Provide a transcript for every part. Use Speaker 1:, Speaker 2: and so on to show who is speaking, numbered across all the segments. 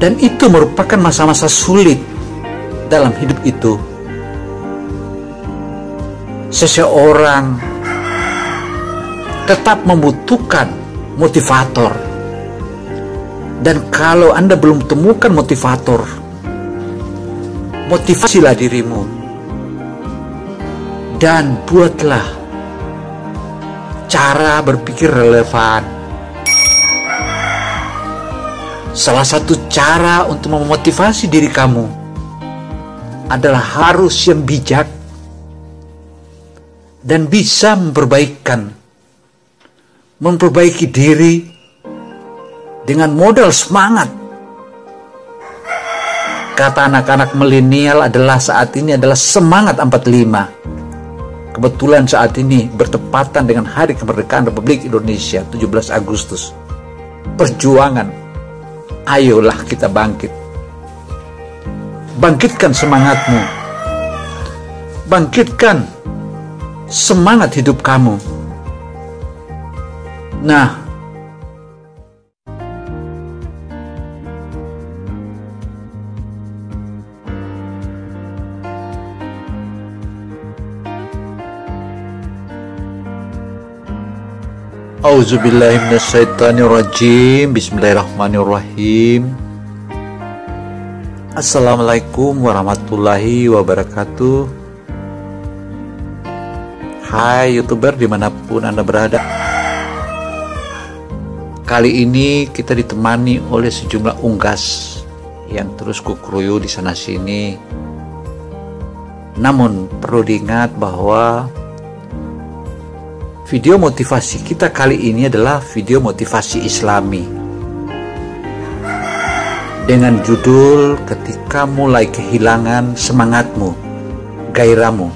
Speaker 1: Dan itu merupakan masa-masa sulit dalam hidup itu. Seseorang tetap membutuhkan motivator. Dan kalau Anda belum temukan motivator, motivasilah dirimu dan buatlah cara berpikir relevan. Salah satu cara untuk memotivasi diri kamu adalah harus yang bijak dan bisa memperbaiki diri dengan modal semangat. Kata anak-anak milenial saat ini adalah semangat 45. Kebetulan saat ini bertepatan dengan Hari Kemerdekaan Republik Indonesia 17 Agustus. Perjuangan. Ayolah kita bangkit. Bangkitkan semangatmu. Bangkitkan semangat hidup kamu. Nah, Auzubillahi minasyaitonirrajim. Bismillahirrahmanirrahim. Assalamualaikum warahmatullahi wabarakatuh. Hai YouTuber dimanapun Anda berada. Kali ini kita ditemani oleh sejumlah unggas yang terus kukruyu di sana sini. Namun perlu diingat bahwa video motivasi kita kali ini adalah video motivasi Islami dengan judul Ketika Mulai Kehilangan Semangatmu, Gairahmu,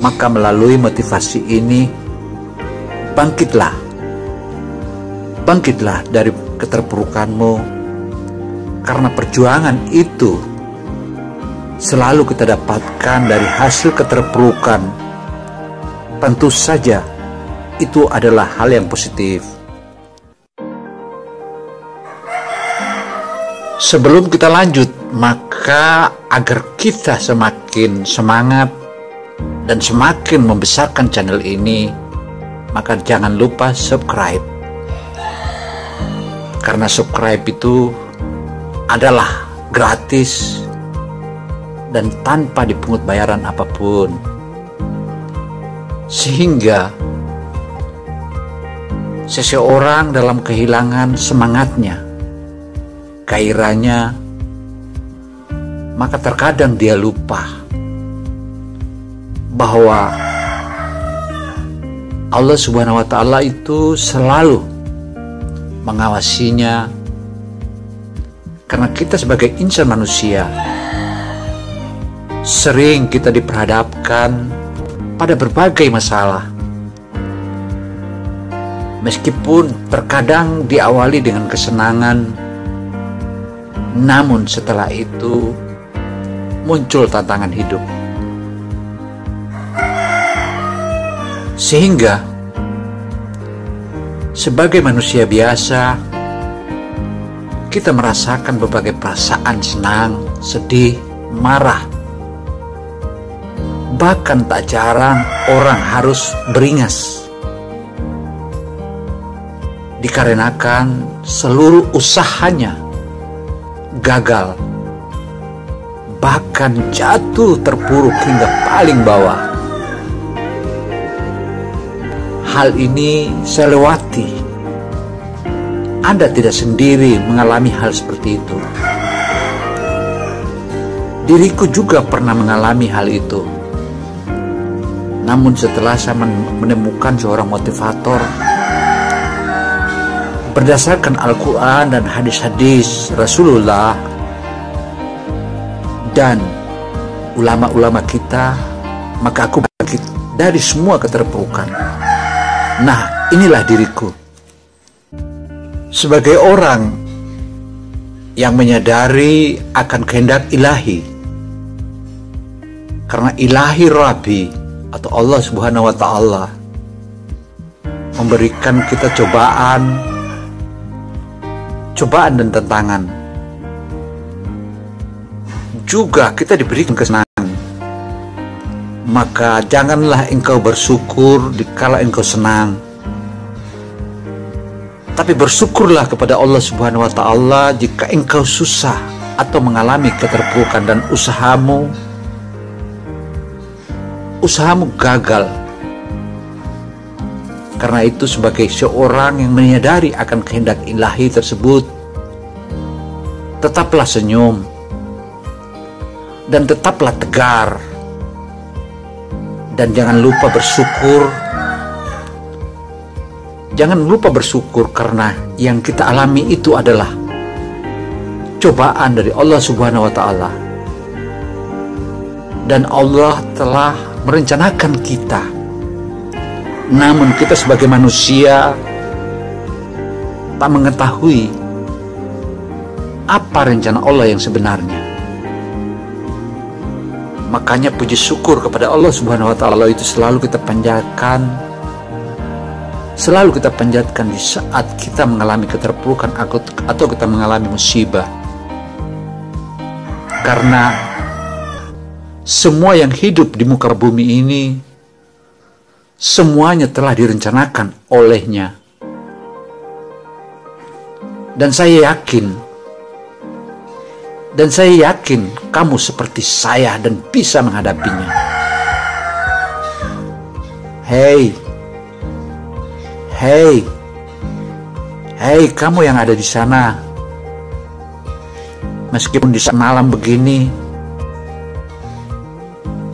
Speaker 1: maka melalui motivasi ini bangkitlah dari keterpurukanmu, karena perjuangan itu selalu kita dapatkan dari hasil keterpurukan. Tentu saja itu adalah hal yang positif. Sebelum kita lanjut, maka agar kita semakin semangat dan semakin membesarkan channel ini, maka jangan lupa subscribe. Karena subscribe itu adalah gratis dan tanpa dipungut bayaran apapun. Sehingga seseorang dalam kehilangan semangatnya, gairahnya, maka terkadang dia lupa bahwa Allah Subhanahu wa Ta'ala itu selalu mengawasinya, karena kita sebagai insan manusia sering kita diperhadapkan pada berbagai masalah. Meskipun terkadang diawali dengan kesenangan, namun setelah itu muncul tantangan hidup. Sehingga sebagai manusia biasa, kita merasakan berbagai perasaan senang, sedih, marah. Bahkan tak jarang orang harus beringas dikarenakan seluruh usahanya gagal, bahkan jatuh terpuruk hingga paling bawah. Hal ini saya lewati. Anda tidak sendiri mengalami hal seperti itu. Diriku juga pernah mengalami hal itu. Namun setelah saya menemukan seorang motivator berdasarkan Al-Quran dan hadis-hadis Rasulullah dan ulama-ulama kita, maka aku bangkit dari semua keterpurukan. Nah, inilah diriku. Sebagai orang yang menyadari akan kehendak ilahi, karena ilahi Rabbi atau Allah Subhanahu wa Ta'ala memberikan kita cobaan dan tantangan juga kita diberikan kesenangan. Maka janganlah engkau bersyukur dikala engkau senang, tapi bersyukurlah kepada Allah Subhanahu wa Ta'ala jika engkau susah atau mengalami keterpurukan dan usahamu gagal. Karena itu, sebagai seorang yang menyadari akan kehendak ilahi tersebut, tetaplah senyum dan tetaplah tegar, dan jangan lupa bersyukur. Jangan lupa bersyukur karena yang kita alami itu adalah cobaan dari Allah Subhanahu wa Ta'ala, dan Allah telah merencanakan kita. Namun kita sebagai manusia tak mengetahui apa rencana Allah yang sebenarnya. Makanya puji syukur kepada Allah Subhanahu wa Ta'ala itu selalu kita panjatkan di saat kita mengalami keterpurukan atau kita mengalami musibah. Karena semua yang hidup di muka bumi ini semuanya telah direncanakan olehnya. Dan saya yakin kamu seperti saya dan bisa menghadapinya. Hei, kamu yang ada di sana. Meskipun di saat malam begini,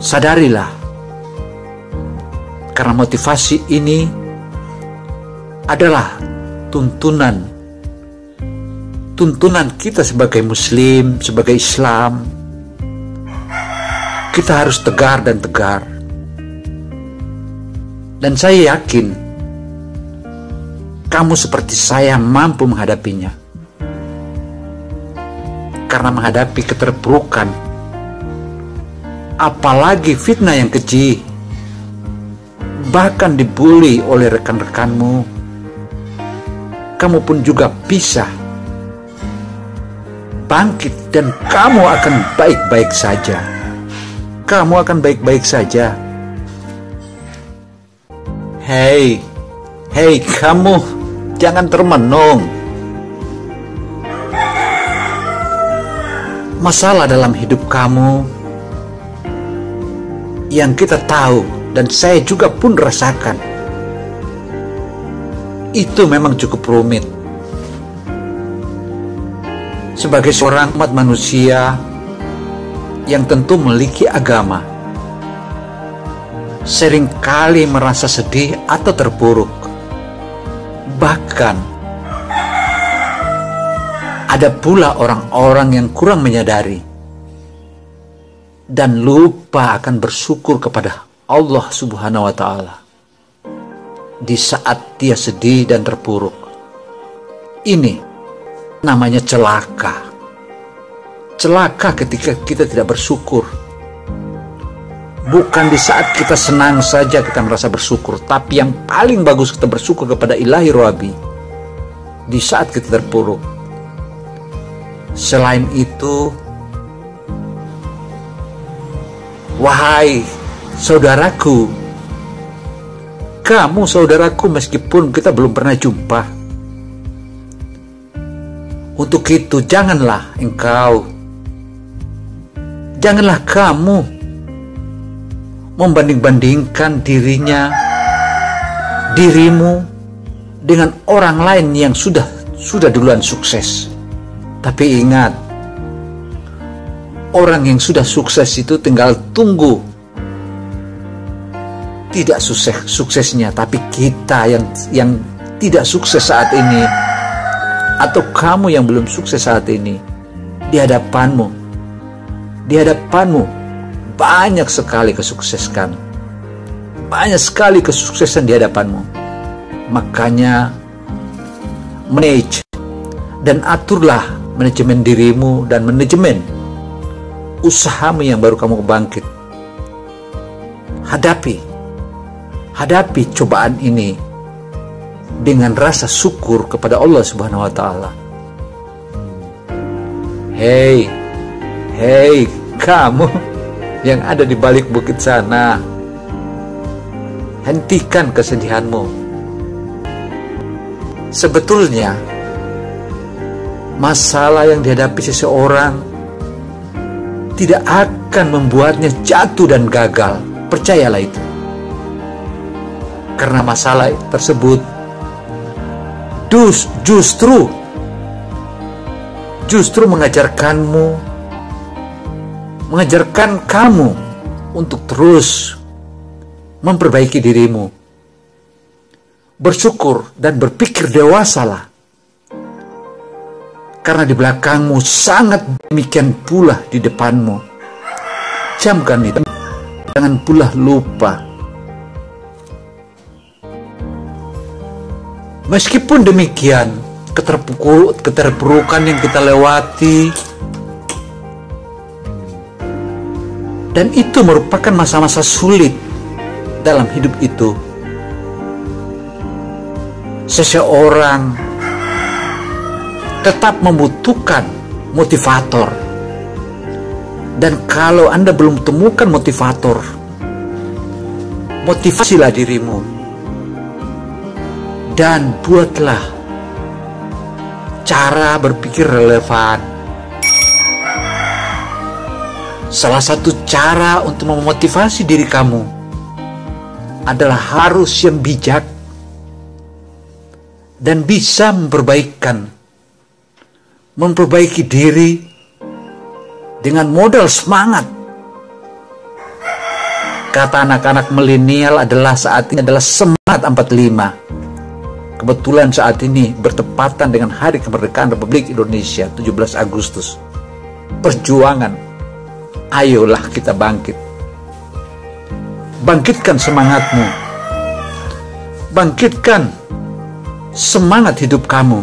Speaker 1: sadarilah, karena motivasi ini adalah tuntunan kita sebagai Muslim, sebagai Islam. Kita harus tegar dan tegar. Dan saya yakin kamu seperti saya mampu menghadapinya. Karena menghadapi keterpurukan, apalagi fitnah yang keji, bahkan dibully oleh rekan-rekanmu, kamu pun juga bisa bangkit dan kamu akan baik-baik saja. Kamu akan baik-baik saja. Hei, kamu jangan termenung. Masalah dalam hidup kamu yang kita tahu dan saya juga pun rasakan, itu memang cukup rumit. Sebagai seorang umat manusia yang tentu memiliki agama, seringkali merasa sedih atau terpuruk. Bahkan ada pula orang-orang yang kurang menyadari dan lupa akan bersyukur kepada Allah Subhanahu wa Ta'ala di saat dia sedih dan terpuruk. Ini namanya celaka. Celaka ketika kita tidak bersyukur. Bukan di saat kita senang saja kita merasa bersyukur, tapi yang paling bagus kita bersyukur kepada Ilahi Rabbi di saat kita terpuruk. Selain itu, wahai saudaraku, kamu saudaraku meskipun kita belum pernah jumpa. Untuk itu janganlah kamu membanding-bandingkan dirimu dengan orang lain yang sudah duluan sukses. Tapi ingat, orang yang sudah sukses itu tinggal tunggu tidak suksesnya. Tapi kita yang tidak sukses saat ini, atau kamu yang belum sukses saat ini, di hadapanmu banyak sekali kesuksesan di hadapanmu. Makanya manage dan aturlah manajemen dirimu dan manajemen usahamu yang baru kamu bangkit. Hadapi cobaan ini dengan rasa syukur kepada Allah Subhanahu wa Ta'ala. Hei Kamu yang ada di balik bukit sana, hentikan kesedihanmu. Sebetulnya masalah yang dihadapi seseorang tidak akan membuatnya jatuh dan gagal. Percayalah itu. Karena masalah tersebut justru mengajarkan kamu untuk terus memperbaiki dirimu, bersyukur dan berpikir dewasalah. Karena di belakangmu sangat demikian pula di depanmu. Camkan itu, jangan pula lupa. Meskipun demikian, keterpurukan yang kita lewati, dan itu merupakan masa-masa sulit dalam hidup itu, seseorang tetap membutuhkan motivator. Dan kalau Anda belum temukan motivator, motivasilah dirimu dan buatlah cara berpikir relevan. Salah satu cara untuk memotivasi diri kamu adalah harus yang bijak dan bisa memperbaiki diri dengan modal semangat. Kata anak-anak milenial saat ini adalah semangat 45. Kebetulan saat ini bertepatan dengan Hari Kemerdekaan Republik Indonesia 17 Agustus. Perjuangan, ayolah kita bangkit. Bangkitkan semangatmu. Bangkitkan semangat hidup kamu.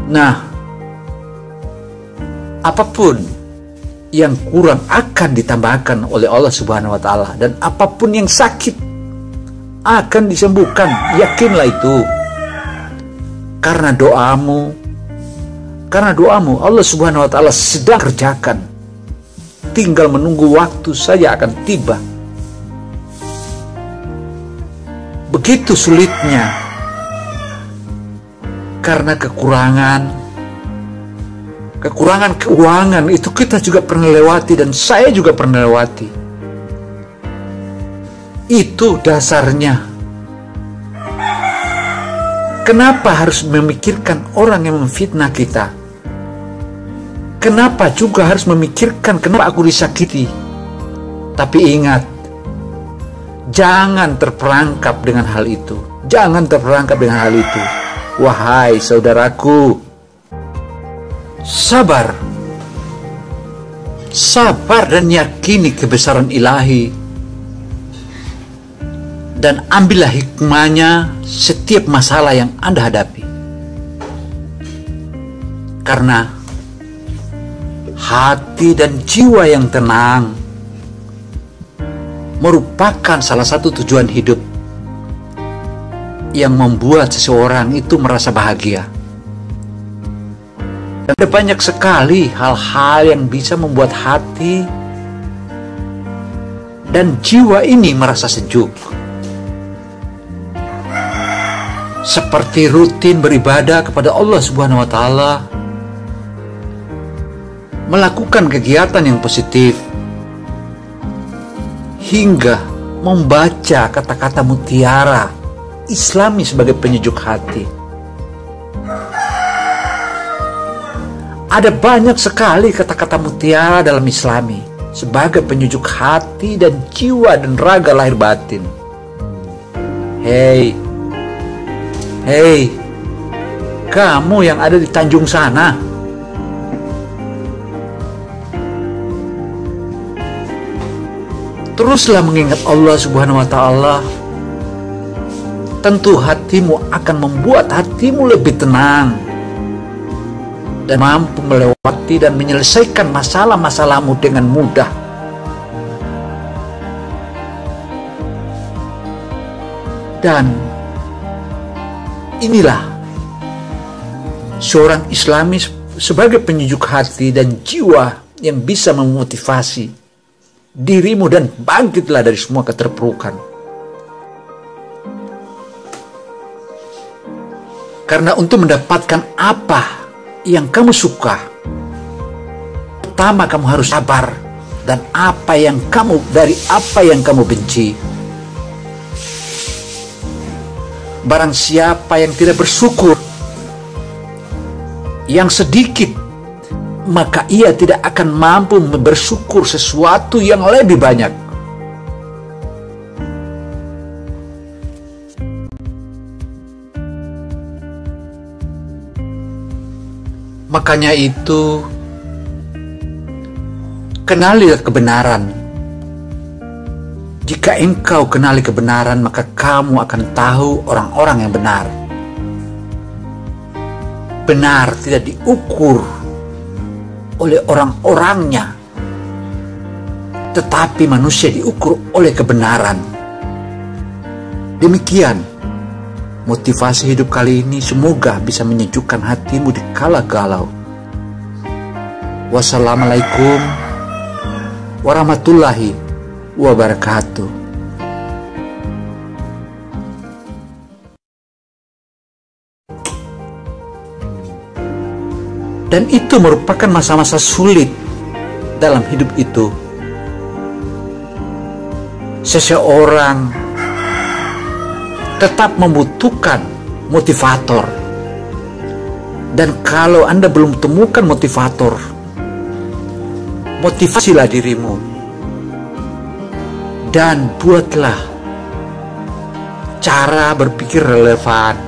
Speaker 1: Nah, apapun yang kurang akan ditambahkan oleh Allah Subhanahu wa Ta'ala, dan apapun yang sakit akan disembuhkan. Yakinlah itu. Karena doamu Allah Subhanahu wa Ta'ala sedang kerjakan. Tinggal menunggu waktu saja akan tiba. Begitu sulitnya. Karena kekurangan keuangan itu kita juga pernah lewati, dan saya juga pernah lewati. Itu dasarnya. Kenapa harus memikirkan orang yang memfitnah kita? Kenapa juga harus memikirkan kenapa aku disakiti? Tapi ingat, jangan terperangkap dengan hal itu. Jangan terperangkap dengan hal itu. Wahai saudaraku, sabar dan yakini kebesaran ilahi. Dan ambillah hikmahnya setiap masalah yang Anda hadapi. Karena hati dan jiwa yang tenang merupakan salah satu tujuan hidup yang membuat seseorang itu merasa bahagia. Dan ada banyak sekali hal-hal yang bisa membuat hati dan jiwa ini merasa sejuk. Seperti rutin beribadah kepada Allah Subhanahu wa Ta'ala, melakukan kegiatan yang positif, hingga membaca kata-kata mutiara Islami sebagai penyejuk hati. Ada banyak sekali kata-kata mutiara dalam Islami sebagai penyejuk hati dan jiwa dan raga lahir batin. Hei, kamu yang ada di Tanjung sana, teruslah mengingat Allah Subhanahu wa Ta'ala. Tentu hatimu akan membuat hatimu lebih tenang dan mampu melewati dan menyelesaikan masalah-masalahmu dengan mudah. Dan inilah seorang Islami sebagai penyejuk hati dan jiwa yang bisa memotivasi dirimu dan bangkitlah dari semua keterpurukan. Karena untuk mendapatkan apa yang kamu suka, pertama kamu harus sabar dan apa yang kamu benci. Barang siapa yang tidak bersyukur, yang sedikit, maka ia tidak akan mampu bersyukur sesuatu yang lebih banyak. Makanya itu, kenalilah kebenaran. Jika engkau kenali kebenaran, maka kamu akan tahu orang-orang yang benar. Benar tidak diukur oleh orang-orangnya, tetapi manusia diukur oleh kebenaran. Demikian motivasi hidup kali ini, semoga bisa menyejukkan hatimu di kala galau. Wassalamualaikum warahmatullahi wabarakatuh. Dan itu merupakan masa-masa sulit dalam hidup itu. Seseorang tetap membutuhkan motivator. Dan kalau Anda belum temukan motivator, motivasilah dirimu. Dan buatlah cara berpikir relevan.